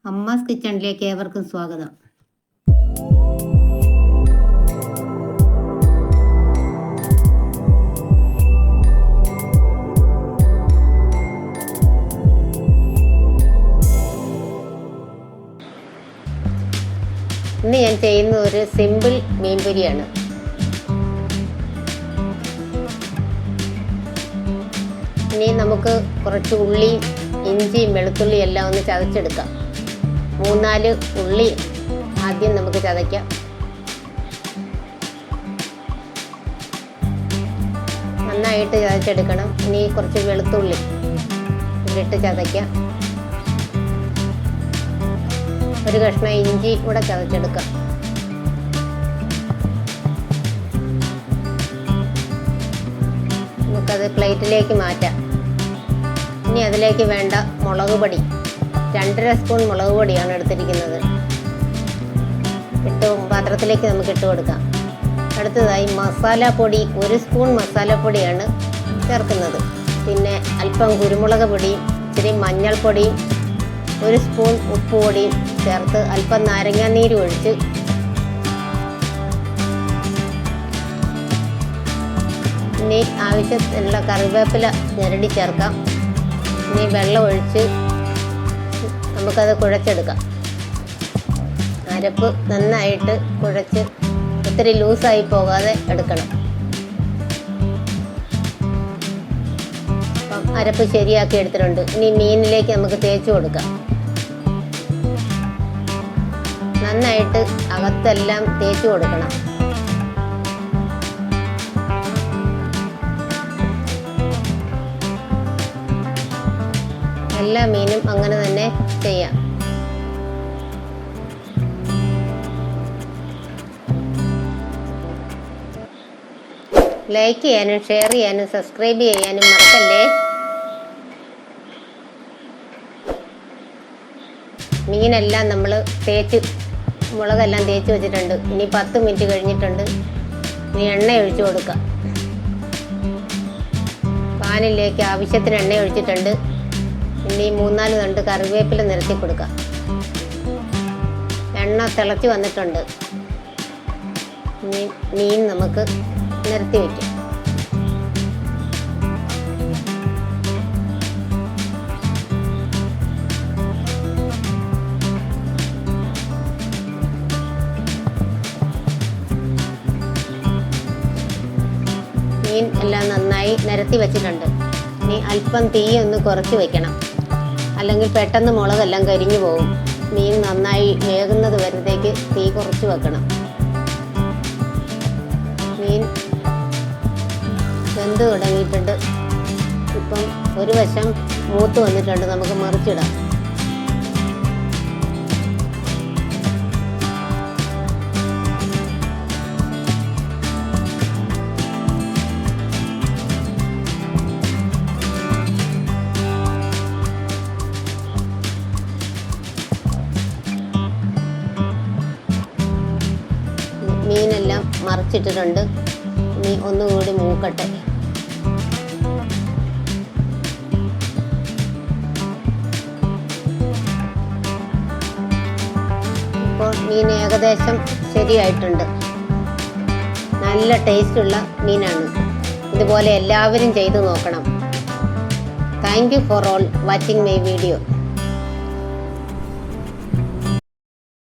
അമ്മാസ് കിച്ചണിലേക്ക് ഏവർക്കും സ്വാഗതം. ഇന്ന് ഞാൻ ചെയ്യുന്ന ഒരു സിമ്പിൾ മീൻപൊരിയാണ്. ഇനി നമുക്ക് കുറച്ച് ഉള്ളി, ഇഞ്ചി, വെളുത്തുള്ളി എല്ലാം ഒന്ന് ചതച്ചെടുക്കാം. 3-4 ഉള്ളി ആദ്യം നമുക്ക് ചതയ്ക്കാം. നന്നായിട്ട് ചതച്ചെടുക്കണം. ഇനി കുറച്ച് വെളുത്തുള്ളി ഇതിലിട്ട് ചതയ്ക്കാം. ഒരു കഷ്ണം ഇഞ്ചി കൂടെ ചതച്ചെടുക്കാം. നമുക്കത് പ്ലേറ്റിലേക്ക് മാറ്റാം. ഇനി അതിലേക്ക് വേണ്ട മുളക് പൊടി 2.5 സ്പൂൺ മുളക് പൊടിയാണ് എടുത്തിരിക്കുന്നത്. പാത്രത്തിലേക്ക് നമുക്ക് ഇട്ട് കൊടുക്കാം. അടുത്തതായി മസാലപ്പൊടി 1 സ്പൂൺ മസാലപ്പൊടിയാണ് ചേർക്കുന്നത്. പിന്നെ അല്പം കുരുമുളക് പൊടിയും ഇച്ചിരി മഞ്ഞൾപ്പൊടിയും 1 സ്പൂൺ ഉപ്പ് പൊടിയും ചേർത്ത് അല്പം നാരങ്ങാനീര് ഒഴിച്ച് ഇനി ആവശ്യത്തിനുള്ള കറിവേപ്പില ഞെരടി ചേർക്കാം. ഇനി വെള്ളം ഒഴിച്ച് നമുക്കത് കുഴച്ചെടുക്കാം. അരപ്പ് നന്നായിട്ട് കുഴച്ച് ഒത്തിരി ലൂസായി പോകാതെ എടുക്കണം. അപ്പം അരപ്പ് ശരിയാക്കി എടുത്തിട്ടുണ്ട്. ഇനി മീനിലേക്ക് നമുക്ക് തേച്ച് കൊടുക്കാം. നന്നായിട്ട് അകത്തെല്ലാം തേച്ച് കൊടുക്കണം. എല്ലാ മീനും അങ്ങനെ തന്നെ ചെയ്യാം. ലൈക്ക് ചെയ്യാനും ഷെയർ ചെയ്യാനും സബ്സ്ക്രൈബ് ചെയ്യാനും മറക്കല്ലേ. മീനെല്ലാം നമ്മൾ മുളകെല്ലാം തേച്ച് വെച്ചിട്ടുണ്ട്. ഇനി 10 മിനിറ്റ് കഴിഞ്ഞിട്ടുണ്ട്. ഇനി എണ്ണ ഒഴിച്ചു കൊടുക്കാം. പാനിലേക്ക് ആവശ്യത്തിന് എണ്ണ ഒഴിച്ചിട്ടുണ്ട്. ഇനി 3-4 തണ്ട് കറിവേപ്പില നിരത്തി കൊടുക്കാം. എണ്ണ തിളച്ച് വന്നിട്ടുണ്ട്. മീൻ നമുക്ക് നിരത്തി വയ്ക്കാം. മീൻ എല്ലാം നന്നായി നിരത്തി വെച്ചിട്ടുണ്ട്. ഇനി അല്പം തീ ഒന്ന് കുറച്ച് വെക്കണം, അല്ലെങ്കിൽ പെട്ടെന്ന് മുളകെല്ലാം കരിഞ്ഞു പോകും. മീൻ നന്നായി വേകുന്നത് വരുന്നതേക്ക് തീ കുറച്ച് വെക്കണം. മീൻ വെന്ത് തുടങ്ങിയിട്ടുണ്ട്. ഇപ്പം ഒരു വശം മൂത്ത് വന്നിട്ടുണ്ട്. നമുക്ക് മറിച്ചിടാം. മീനെല്ലാം മറിച്ചിട്ടിട്ടുണ്ട്. ഇനി ഒന്നുകൂടി മൂക്കട്ടെ. ഇപ്പോൾ മീൻ ഏകദേശം ശരിയായിട്ടുണ്ട്. നല്ല ടേസ്റ്റുള്ള മീനാണ്. ഇതുപോലെ എല്ലാവരും ചെയ്തു നോക്കണം. Thank you for all watching my video.